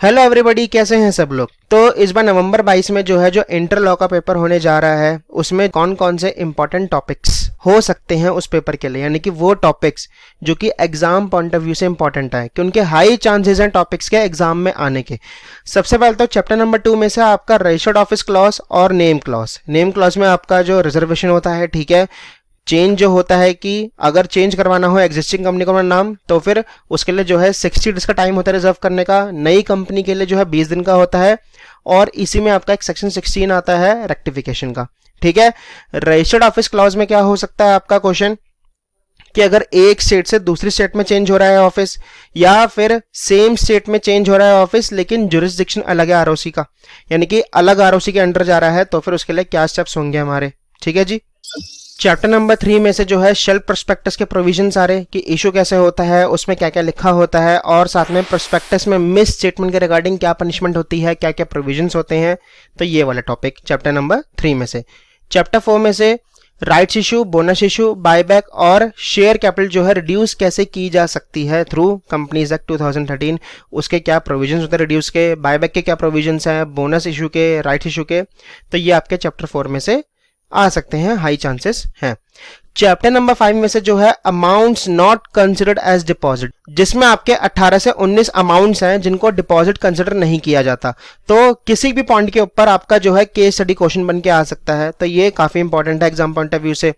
Hello everybody, कैसे हैं सब लोग। तो इस बार नवंबर 22 में जो है जो इंटर लॉ का पेपर होने जा रहा है उसमें कौन कौन से इंपॉर्टेंट टॉपिक्स हो सकते हैं उस पेपर के लिए, यानी कि वो टॉपिक्स जो कि एग्जाम पॉइंट ऑफ व्यू से इंपॉर्टेंट है कि उनके हाई चांसेस हैं टॉपिक्स के एग्जाम में आने के। सबसे पहले तो चैप्टर नंबर 2 में से आपका रजिस्टर्ड ऑफिस क्लॉज और नेम क्लॉज। नेम क्लॉज में आपका जो रिजर्वेशन होता है, ठीक है, चेंज जो होता है कि अगर चेंज करवाना हो एग्जिस्टिंग कंपनी का नाम तो फिर उसके लिए जो है 60 डेज का टाइम होता है रिजर्व करने का। नई कंपनी के लिए जो है 20 दिन का होता है। और इसी में आपका एक सेक्शन 16 आता है रेक्टिफिकेशन का, ठीक है। रजिस्टर्ड ऑफिस क्लॉज में क्या हो सकता है आपका क्वेश्चन कि अगर एक स्टेट से दूसरी स्टेट में चेंज हो रहा है ऑफिस, या फिर सेम स्टेट में चेंज हो रहा है ऑफिस लेकिन जुरिस्डिक्शन अलग है आरओसी का, यानी कि अलग आरओसी के अंडर जा रहा है, तो फिर उसके लिए क्या स्टेप्स होंगे हमारे, ठीक है जी। चैप्टर नंबर 3 में से जो है शेल्फ प्रोस्पेक्टस के प्रोविजन सारे कि इशू कैसे होता है, उसमें क्या क्या लिखा होता है, और साथ में प्रोस्पेक्टस में मिस स्टेटमेंट के रिगार्डिंग क्या पनिशमेंट होती है, क्या क्या प्रोविजंस होते हैं, तो ये वाला टॉपिक चैप्टर नंबर 3 में से। चैप्टर 4 में से rights issue, bonus issue, buyback और शेयर कैपिटल जो है रिड्यूस कैसे की जा सकती है थ्रू कंपनीज एक्ट 2013, उसके क्या प्रोविजंस होते हैं रिड्यूस के, बायबैक के क्या प्रोविजंस हैं, बोनस इशू के, राइट्स इशू के, तो ये आपके चैप्टर 4 में से आ सकते हैं, हाई चांसेस हैं। चैप्टर नंबर 5 में से जो है amounts not considered as deposit, जिसमें आपके 18 से 19 अमाउंट्स हैं जिनको डिपॉजिट कंसिडर नहीं किया जाता। तो किसी भी पॉइंट के ऊपर आपका जो है केस स्टडी क्वेश्चन बन के आ सकता है, तो ये काफी इंपॉर्टेंट है एग्जाम पॉइंट ऑफ व्यू से।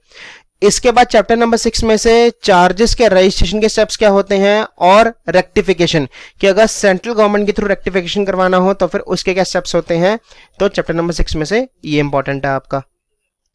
इसके बाद चैप्टर नंबर 6 में से चार्जेस के रजिस्ट्रेशन के स्टेप्स क्या होते हैं, और रेक्टिफिकेशन कि अगर सेंट्रल गवर्नमेंट के थ्रू रेक्टिफिकेशन करवाना हो तो फिर उसके क्या स्टेप्स होते हैं, तो चैप्टर नंबर 6 में से ये इंपॉर्टेंट है आपका।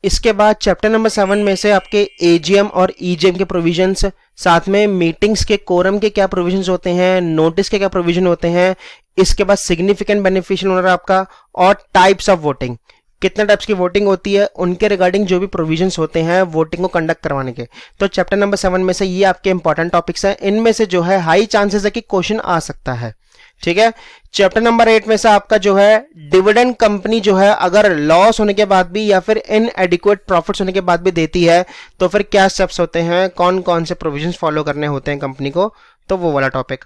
इसके बाद चैप्टर नंबर 7 में से आपके एजीएम और ईजीएम के प्रोविजंस, साथ में मीटिंग्स के कोरम के क्या प्रोविजंस होते हैं, नोटिस के क्या प्रोविजन होते हैं, इसके बाद सिग्निफिकेंट बेनिफिशियल ओनर आपका, और टाइप्स ऑफ वोटिंग, कितने टाइप्स की वोटिंग होती है, उनके रिगार्डिंग जो भी प्रोविजंस होते हैं वोटिंग को कंडक्ट करवाने के। तो चैप्टर नंबर 7 में से ये आपके इंपॉर्टेंट टॉपिक्स हैं, इनमें से जो है हाई चांसेस है कि क्वेश्चन आ सकता है, ठीक है। चैप्टर नंबर 8 में से आपका जो है डिविडेंड कंपनी जो है अगर लॉस होने के बाद भी या फिर इनएडिक्वेट प्रॉफिट्स होने के बाद भी देती है तो फिर क्या स्टेप्स होते हैं, कौन कौन से प्रोविजंस फॉलो करने होते हैं कंपनी को, तो वो वाला टॉपिक।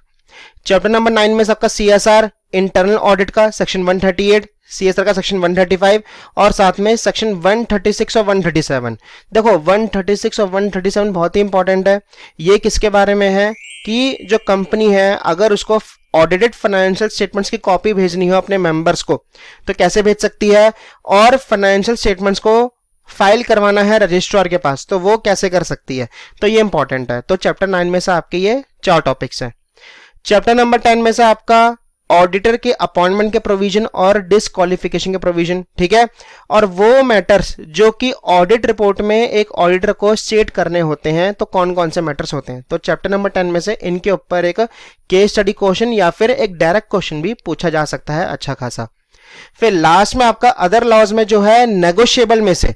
चैप्टर नंबर 9 में से आपका सीएसआर इंटरनल ऑडिट का सेक्शन 138, सीएसआर का सेक्शन 135 और साथ में सेक्शन 136 और 137। देखो 136 और 137 बहुत ही इंपॉर्टेंट है। ये किसके बारे में है कि जो कंपनी है अगर उसको ऑडिटेड फाइनेंशियल स्टेटमेंट्स की कॉपी भेजनी हो अपने मेंबर्स को तो कैसे भेज सकती है, और फाइनेंशियल स्टेटमेंट्स को फाइल करवाना है रजिस्ट्रार के पास तो वो कैसे कर सकती है, तो ये इंपॉर्टेंट है। तो चैप्टर 9 में से आपके ये 4 टॉपिक्स हैं। चैप्टर नंबर 10 में से आपका ऑडिटर के अपॉइंटमेंट के प्रोविजन और डिसक्वालिफिकेशन के प्रोविजन, ठीक है, और वो मैटर्स जो कि ऑडिट रिपोर्ट में एक ऑडिटर को स्टेट करने होते हैं, तो कौन कौन से मैटर्स होते हैं। तो चैप्टर नंबर 10 में से इनके ऊपर एक केस स्टडी क्वेश्चन या फिर एक डायरेक्ट क्वेश्चन भी पूछा जा सकता है अच्छा खासा। फिर लास्ट में आपका अदर लॉज में जो है नेगोशिएबल में से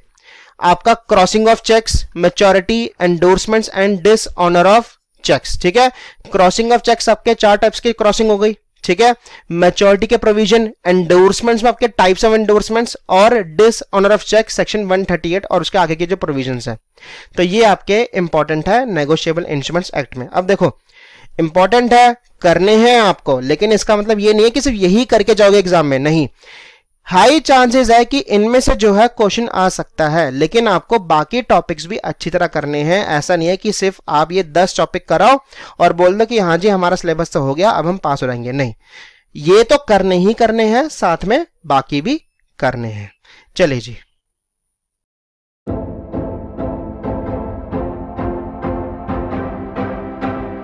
आपका crossing of cheques, maturity, endorsements and dishonour of cheques, ठीक है। क्रॉसिंग ऑफ चेक्स आपके 4 टाइप्स की क्रॉसिंग हो गई, ठीक है। मैच्योरिटी के प्रोविजन, एंडोर्समेंट्स में आपके टाइप्स ऑफ एंडोर्समेंट्स, और डिसऑनर ऑफ चेक सेक्शन 138 और उसके आगे के जो प्रोविजंस है, तो ये आपके इंपॉर्टेंट है नेगोशिएबल इंस्ट्रूमेंट्स एक्ट में। अब देखो इंपॉर्टेंट है, करने हैं आपको, लेकिन इसका मतलब ये नहीं है कि सिर्फ यही करके जाओगे एग्जाम में, नहीं। हाई चांसेस है कि इनमें से जो है क्वेश्चन आ सकता है, लेकिन आपको बाकी टॉपिक्स भी अच्छी तरह करने हैं। ऐसा नहीं है कि सिर्फ आप ये 10 टॉपिक कराओ और बोल दो कि हाँ जी हमारा सिलेबस तो हो गया अब हम पास हो जाएंगे, नहीं, ये तो करने ही करने हैं, साथ में बाकी भी करने हैं। चलिए जी।